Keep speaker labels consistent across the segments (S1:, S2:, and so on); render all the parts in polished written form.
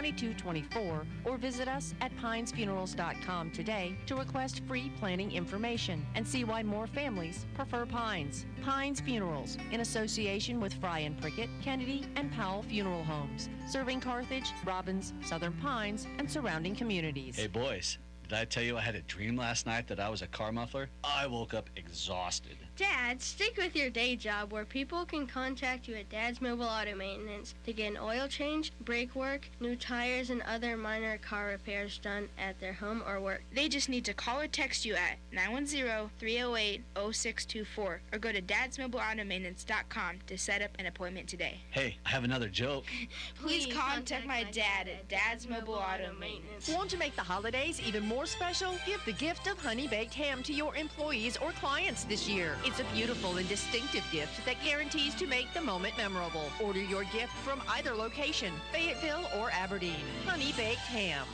S1: 2224 or visit us at pinesfunerals.com today to request free planning information and see why more families prefer Pines. Pines Funerals, in association with Fry and Prickett, Kennedy, and Powell Funeral Homes, serving Carthage, Robbins, Southern Pines, and surrounding communities.
S2: Hey boys, did I tell you I had a dream last night that I was a car muffler? I woke up exhausted.
S3: Dad, stick with your day job where people can contact you at Dad's Mobile Auto Maintenance to get an oil change, brake work, new tires, and other minor car repairs done at their home or work.
S4: They just need to call or text you at 910-308-0624 or go to dadsmobileautomaintenance.com to set up an appointment today.
S2: Hey, I have another joke.
S4: Please contact my dad at Dad's Mobile Auto Maintenance.
S1: Want to make the holidays even more special? Give the gift of honey-baked ham to your employees or clients this year. It's a beautiful and distinctive gift that guarantees to make the moment memorable. Order your gift from either location, Fayetteville or Aberdeen. Honey-baked ham.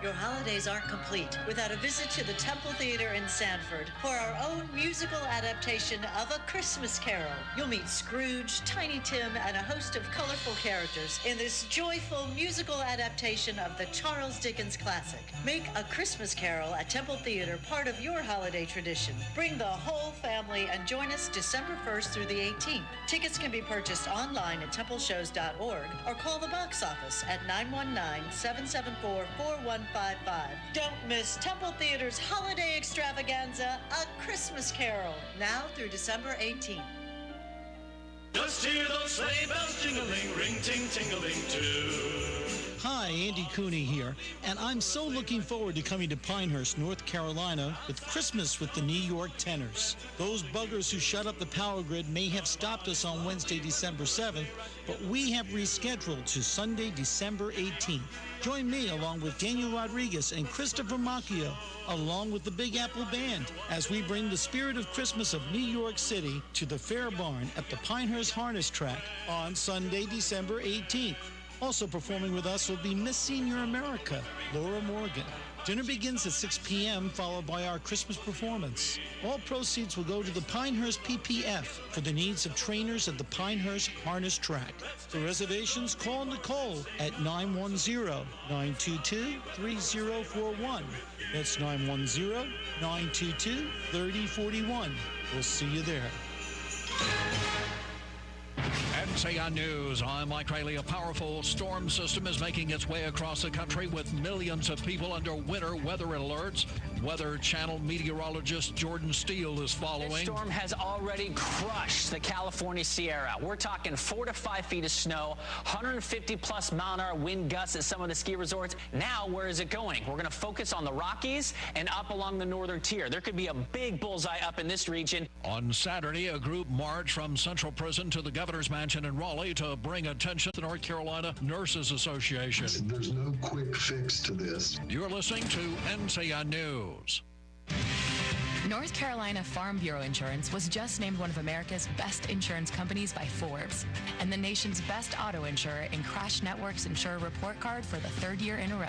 S5: Your holidays aren't complete without a visit to the Temple Theater in Sanford for our own musical adaptation of A Christmas Carol. You'll meet Scrooge, Tiny Tim, and a host of colorful characters in this joyful musical adaptation of the Charles Dickens classic. Make A Christmas Carol at Temple Theater part of your holiday tradition. Bring the whole family and join us December 1st through the 18th. Tickets can be purchased online at templeshows.org or call the box office at 919-774-4155. Don't miss Temple Theater's holiday extravaganza, A Christmas Carol, now through December 18th.
S6: Just hear those sleigh bells jingling, ring-ting-tingling too.
S7: Hi, Andy Cooney here, and I'm so looking forward to coming to Pinehurst, North Carolina with Christmas with the New York Tenors. Those buggers who shut up the power grid may have stopped us on Wednesday, December 7th, but we have rescheduled to Sunday, December 18th. Join me along with Daniel Rodriguez and Christopher Macchio, along with the Big Apple Band, as we bring the spirit of Christmas of New York City to the Fair Barn at the Pinehurst Harness Track on Sunday, December 18th. Also performing with us will be Miss Senior America, Laura Morgan. Dinner begins at 6 p.m., followed by our Christmas performance. All proceeds will go to the Pinehurst PPF for the needs of trainers at the Pinehurst Harness Track. For reservations, call Nicole at 910-922-3041. That's 910-922-3041. We'll see you there.
S8: NCI News, I'm Mike Rayleigh. A powerful storm system is making its way across the country with millions of people under winter weather alerts. Weather Channel meteorologist Jordan Steele is following.
S9: This storm has already crushed the California Sierra. We're talking 4 to 5 feet of snow, 150-plus mile-an-hour wind gusts at some of the ski resorts. Now, where is it going? We're going to focus on the Rockies and up along the northern tier. There could be a big bullseye up in this region.
S8: On Saturday, a group marched from Central Prison to the Governor's Mansion in Raleigh to bring attention to the North Carolina Nurses Association.
S10: There's no quick fix to this.
S8: You're listening to NCI News.
S11: North Carolina Farm Bureau Insurance was just named one of America's best insurance companies by Forbes and the nation's best auto insurer in Crash Network's Insurer Report Card for the 3rd year in a row.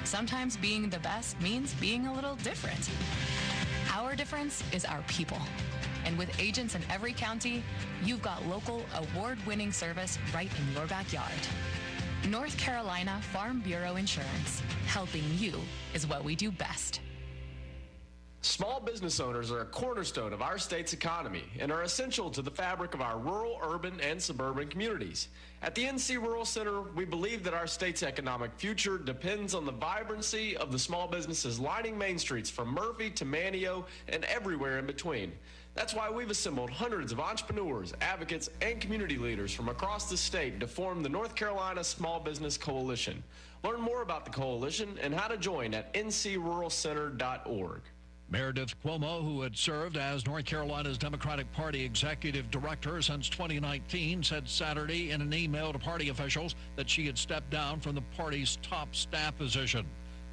S11: Sometimes being the best means being a little different. Our difference is our people. And with agents in every county, you've got local award-winning service right in your backyard. North Carolina Farm Bureau Insurance. Helping you is what we do best.
S12: Small business owners are a cornerstone of our state's economy and are essential to the fabric of our rural, urban, and suburban communities. At the NC Rural Center, we believe that our state's economic future depends on the vibrancy of the small businesses lining main streets from Murphy to Manio and everywhere in between. That's why we've assembled hundreds of entrepreneurs, advocates, and community leaders from across the state to form the North Carolina Small Business Coalition. Learn more about the coalition and how to join at ncruralcenter.org.
S8: Meredith Cuomo, who had served as North Carolina's Democratic Party Executive Director since 2019, said Saturday in an email to party officials that she had stepped down from the party's top staff position.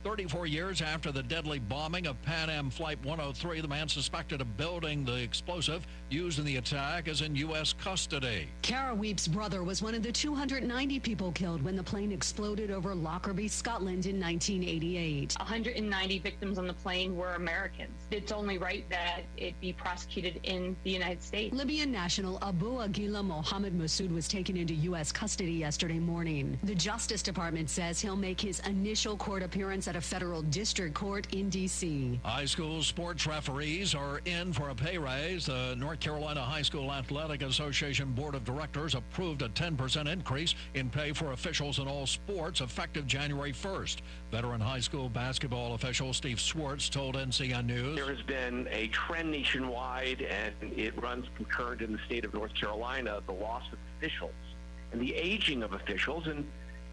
S8: 34 years after the deadly bombing of Pan Am Flight 103, the man suspected of building the explosive used in the attack is in U.S. custody.
S13: Cara WEEB's brother was one of the 290 people killed when the plane exploded over Lockerbie, Scotland in 1988.
S14: 190 victims on the plane were Americans. It's only right that it be prosecuted in the United States.
S13: Libyan national Abu Aguila Mohammed Massoud was taken into U.S. custody yesterday morning. The Justice Department says he'll make his initial court appearance at a federal district court in D.C.
S8: High school sports referees are in for a pay raise. The North Carolina High School Athletic Association Board of Directors approved a 10% increase in pay for officials in all sports effective January 1st. Veteran high school basketball official Steve Swartz told NCN News.
S15: There has been a trend nationwide, and it runs concurrent in the state of North Carolina, the loss of officials and the aging of officials. And,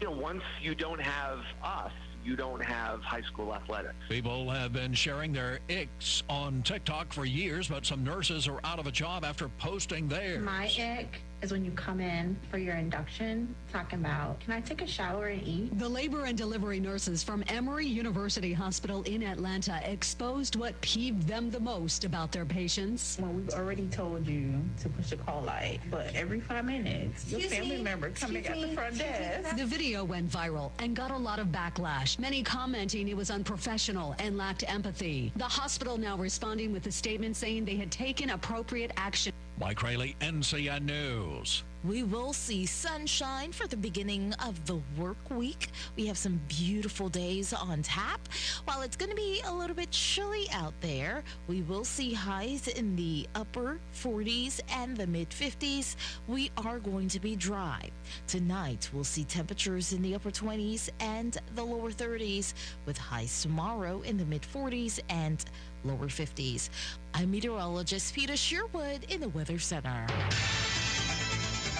S15: once you don't have us, you don't have high school athletics.
S8: People have been sharing their icks on TikTok for years, but some nurses are out of a job after posting theirs.
S16: My ick is when you come in for your induction talking about, can I take a shower and eat?
S13: The labor and delivery nurses from Emory University Hospital in Atlanta exposed what peeved them the most about their patients.
S17: Well, we've already told you to push a call light, but every 5 minutes, your family member coming at the front desk.
S13: The video went viral and got a lot of backlash, many commenting it was unprofessional and lacked empathy. The hospital now responding with a statement saying they had taken appropriate action.
S8: Mike Rayleigh, NCN News.
S18: We will see sunshine for the beginning of the work week. We have some beautiful days on tap. While it's going to be a little bit chilly out there, we will see highs in the upper 40s and the mid 50s. We are going to be dry. Tonight, we'll see temperatures in the upper 20s and the lower 30s, with highs tomorrow in the mid 40s and lower 50s. I'm meteorologist Peter Sherwood in the Weather Center.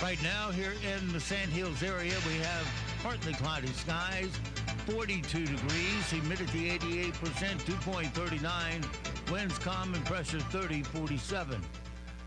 S19: Right now here in the Sand Hills area, we have partly cloudy skies, 42 degrees, humidity 88%, 2.39, winds calm and pressure 30.47.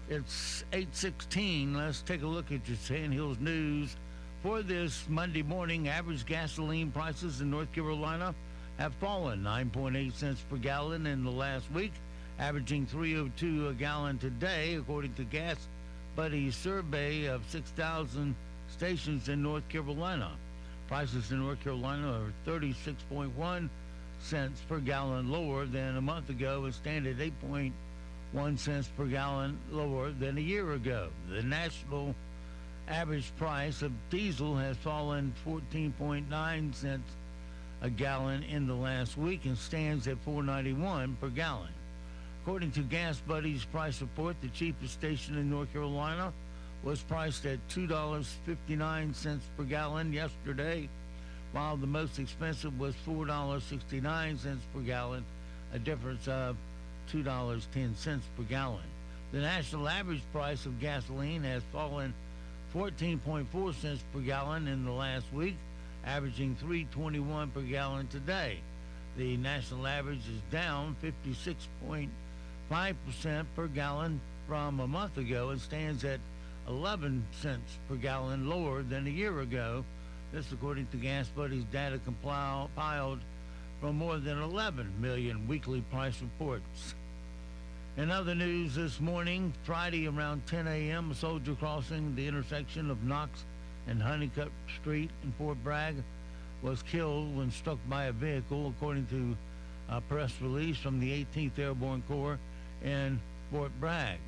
S19: It's 8:16. Let's take a look at your Sand Hills news. For this Monday morning, average gasoline prices in North Carolina have fallen 9.8 cents per gallon in the last week, averaging $3.02 a gallon today, according to Gas Buddy's survey of 6,000 stations in North Carolina. Prices in North Carolina are 36.1 cents per gallon lower than a month ago and stand at 8.1 cents per gallon lower than a year ago. The national average price of diesel has fallen 14.9 cents a gallon in the last week and stands at $4.91 per gallon. According to Gas Buddy's price report, the cheapest station in North Carolina was priced at $2.59 per gallon yesterday, while the most expensive was $4.69 per gallon, a difference of $2.10 per gallon. The national average price of gasoline has fallen 14.4 cents per gallon in the last week, averaging $3.21 per gallon today. The national average is down 56.5% per gallon from a month ago and stands at 11 cents per gallon lower than a year ago. This according to Gas Buddy's data compiled from more than 11 million weekly price reports. In other news this morning, Friday around 10 a.m., a soldier crossing the intersection of Knox and Honeycutt Street in Fort Bragg was killed when struck by a vehicle, according to a press release from the 18th Airborne Corps in Fort Bragg.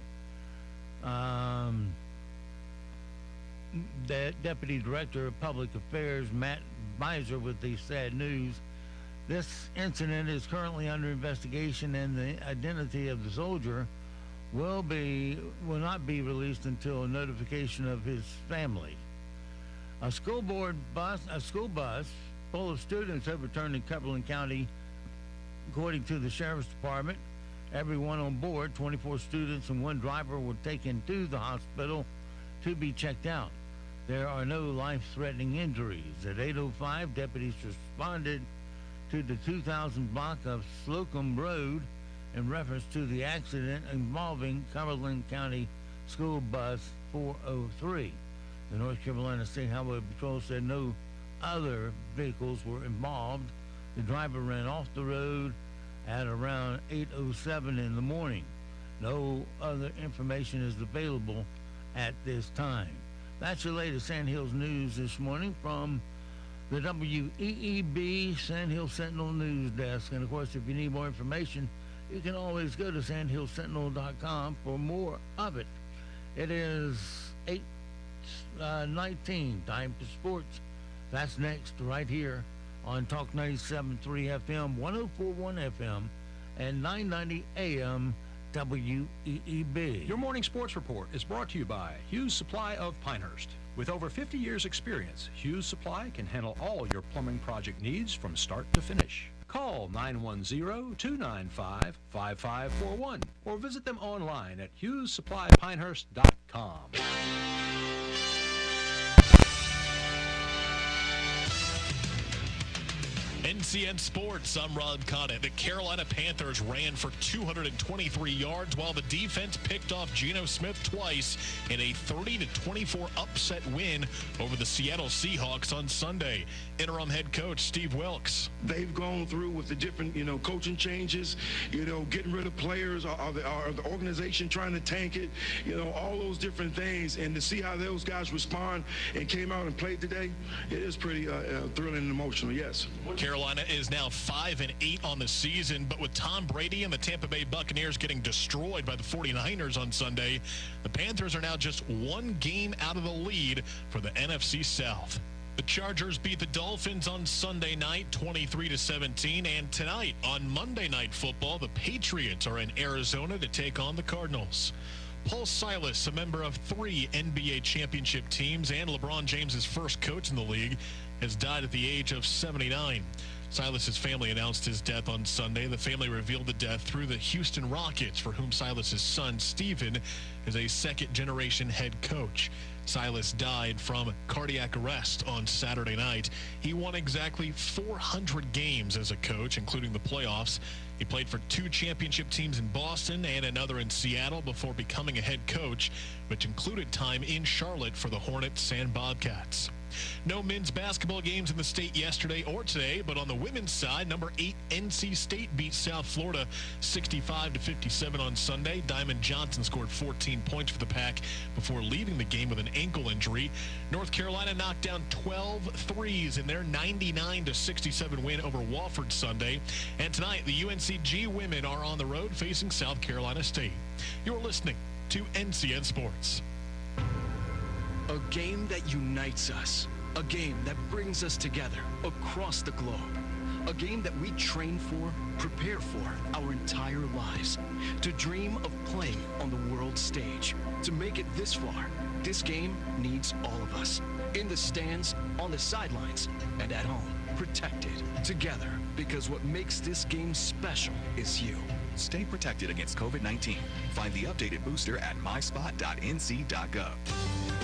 S19: The Deputy Director of Public Affairs, Matt Miser, with the sad news. This incident is currently under investigation, and the identity of the soldier will not be released until a notification of his family. A school bus full of students overturned in Cumberland County, according to the Sheriff's Department. Everyone on board, 24 students and one driver, were taken to the hospital to be checked out. There are no life-threatening injuries. At 8:05, deputies responded to the 2000 block of Slocum Road in reference to the accident involving Cumberland County School Bus 403. The North Carolina State Highway Patrol said no other vehicles were involved. The driver ran off the road at around 8:07 in the morning. No other information is available at this time. That's your latest Sand Hills news this morning from the WEEB Sand Hill Sentinel News Desk. And, of course, if you need more information, you can always go to sandhillsentinel.com for more of it. It is 8:19, time for sports. That's next right here on Talk 97.3 FM, 104.1 FM, and 990 AM WEEB.
S8: Your morning sports report is brought to you by Hughes Supply of Pinehurst. With over 50 years experience, Hughes Supply can handle all your plumbing project needs from start to finish. Call 910-295-5541 or visit them online at HughesSupplyPinehurst.com.
S20: NCN Sports, I'm Rod Conant. The Carolina Panthers ran for 223 yards while the defense picked off Geno Smith twice in a 30-24 upset win over the Seattle Seahawks on Sunday. Interim head coach Steve Wilkes.
S21: They've gone through with the different, coaching changes, getting rid of players, are the organization trying to tank it, all those different things. And to see how those guys respond and came out and played today, it is pretty thrilling and emotional, yes.
S20: Carolina is now 5-8 on the season, but with Tom Brady and the Tampa Bay Buccaneers getting destroyed by the 49ers on Sunday, the Panthers are now just one game out of the lead for the NFC South. The Chargers beat the Dolphins on Sunday night 23-17, and tonight on Monday Night Football, the Patriots are in Arizona to take on the Cardinals. Paul Silas, a member of 3 NBA championship teams and LeBron James's first coach in the league, has died at the age of 79. Silas's family announced his death on Sunday. The family revealed the death through the Houston Rockets, for whom Silas's son, Steven, is a second-generation head coach. Silas died from cardiac arrest on Saturday night. He won exactly 400 games as a coach, including the playoffs. He played for 2 championship teams in Boston and another in Seattle before becoming a head coach, which included time in Charlotte for the Hornets and Bobcats. No men's basketball games in the state yesterday or today, but on the women's side, number 8 NC State beat South Florida 65-57 on Sunday. Diamond Johnson scored 14 points for the Pack before leaving the game with an ankle injury. North Carolina knocked down 12 threes in their 99-67 win over Wofford Sunday. And tonight, the UNCG women are on the road facing South Carolina State. You're listening to NCN Sports.
S22: A game that unites us. A game that brings us together across the globe. A game that we train for, prepare for our entire lives. To dream of playing on the world stage. To make it this far, this game needs all of us. In the stands, on the sidelines, and at home. Protected together, because what makes this game special is you.
S23: Stay protected against COVID-19. Find the updated booster at myspot.nc.gov.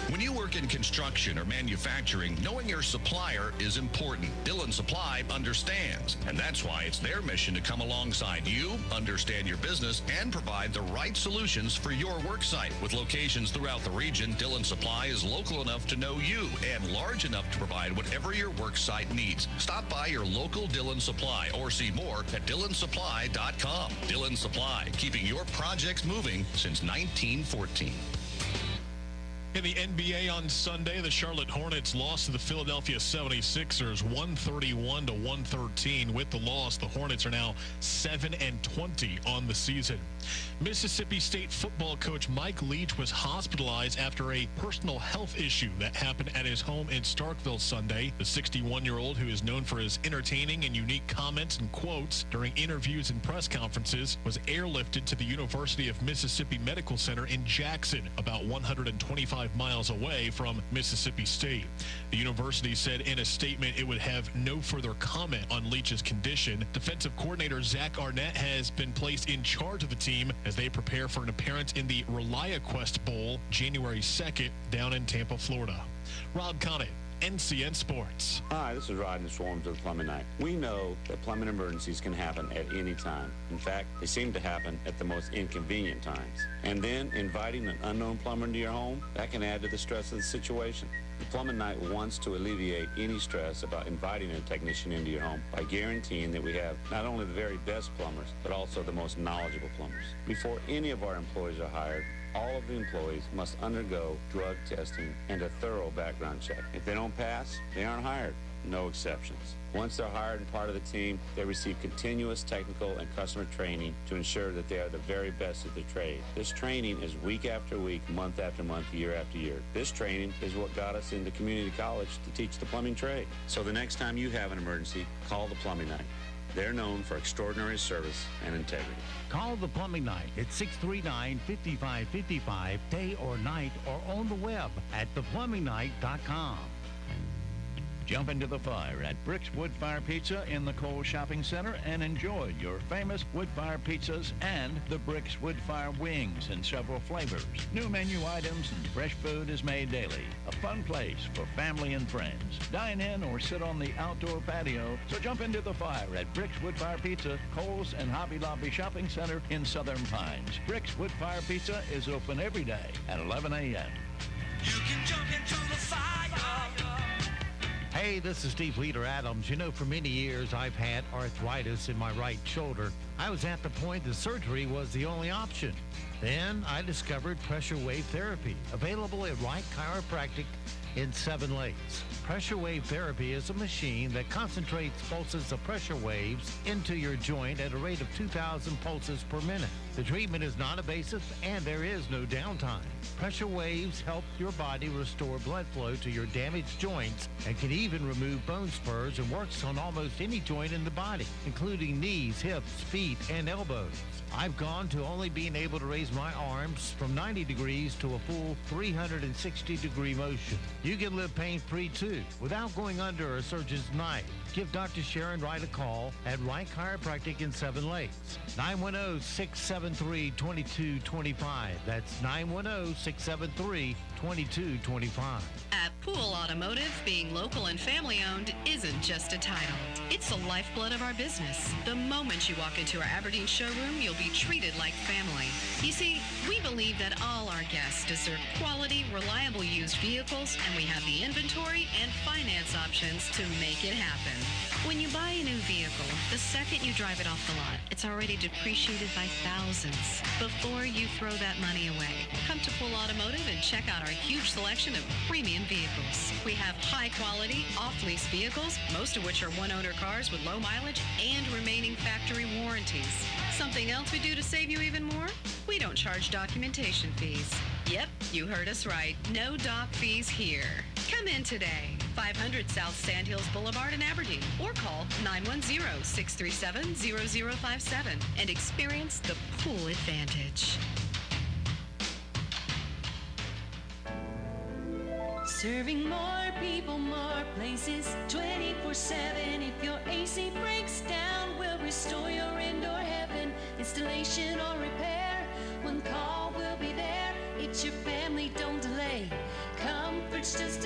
S24: When you work in construction or manufacturing, knowing your supplier is important. Dillon Supply understands, and that's why it's their mission to come alongside you, understand your business, and provide the right solutions for your work site. With locations throughout the region, Dillon Supply is local enough to know you and large enough to provide whatever your work site needs. Stop by your local Dillon Supply or see more at DillonSupply.com. Dillon Supply, keeping your projects moving since 1914.
S20: In the NBA on Sunday, the Charlotte Hornets lost to the Philadelphia 76ers 131-113. With the loss, the Hornets are now 7-20 on the season. Mississippi State football coach Mike Leach was hospitalized after a personal health issue that happened at his home in Starkville Sunday. The 61-year-old, who is known for his entertaining and unique comments and quotes during interviews and press conferences, was airlifted to the University of Mississippi Medical Center in Jackson, about 125 miles away from Mississippi State. The university said in a statement it would have no further comment on Leach's condition. Defensive coordinator Zach Arnett has been placed in charge of the team as they prepare for an appearance in the ReliaQuest Bowl January 2nd down in Tampa, Florida. Rob Conant, NCN Sports.
S25: Hi, this is Rod in the Swarms of the Plumbing Night. We know that plumbing emergencies can happen at any time. In fact, they seem to happen at the most inconvenient times. And then inviting an unknown plumber into your home, that can add to the stress of the situation. The Plumbing Night wants to alleviate any stress about inviting a technician into your home by guaranteeing that we have not only the very best plumbers, but also the most knowledgeable plumbers. Before any of our employees are hired, all of the employees must undergo drug testing and a thorough background check. If they don't pass, they aren't hired. No exceptions. Once they're hired and part of the team, they receive continuous technical and customer training to ensure that they are the very best at their trade. This training is week after week, month after month, year after year. This training is what got us into community college to teach the plumbing trade. So the next time you have an emergency, call the Plumbing Night. They're known for extraordinary service and integrity.
S19: Call the Plumbing Night at 639-5555, day or night, or on the web at theplumbingnight.com.
S8: Jump into the fire at Brick's Wood Fire Pizza in the Cole Shopping Center and enjoy your famous wood fire pizzas and the Brick's Wood Fire wings in several flavors. New menu items and fresh food is made daily. A fun place for family and friends. Dine in or sit on the outdoor patio. So jump into the fire at Brick's Wood Fire Pizza, Kohl's and Hobby Lobby Shopping Center in Southern Pines. Brick's Wood Fire Pizza is open every day at 11 a.m.
S6: You can jump into the fire.
S19: Hey, this is Steve Leader Adams. You know, for many years, I've had arthritis in my right shoulder. I was at the point that surgery was the only option. Then I discovered pressure wave therapy, available at Wright Chiropractic in 7 Lakes. Pressure wave therapy is a machine that concentrates pulses of pressure waves into your joint at a rate of 2,000 pulses per minute. The treatment is non-invasive and there is no downtime. Pressure waves help your body restore blood flow to your damaged joints and can even remove bone spurs and works on almost any joint in the body, including knees, hips, feet, and elbows. I've gone to only being able to raise my arms from 90 degrees to a full 360-degree motion. You can live pain-free too, without going under a surgeon's knife. Give Dr. Sharon Wright a call at Wright Chiropractic in 7 Lakes. 910-673-2225. That's 910-673-2225.
S1: At Pool Automotive, being local and family-owned isn't just a title. It's the lifeblood of our business. The moment you walk into our Aberdeen showroom, you'll be treated like family. You see, we believe that all our guests deserve quality, reliable used vehicles, and we have the inventory and finance options to make it happen. When you buy a new vehicle, the second you drive it off the lot, it's already depreciated by thousands. Before you throw that money away, come to Pool Automotive and check out our huge selection of premium vehicles. We have high-quality, off-lease vehicles, most of which are one-owner cars with low mileage and remaining factory warranties. Something else we do to save you even more? We don't charge documentation fees. Yep, you heard us right. No doc fees here. Come in today, 500 South Sandhills Boulevard in Aberdeen, or call 910-637-0057 and experience the pool advantage.
S2: Serving more people, more places, 24/7. If your AC breaks down, we'll restore your indoor heaven. Installation or repair, one call will be there. It's your family, don't delay. Comfort's just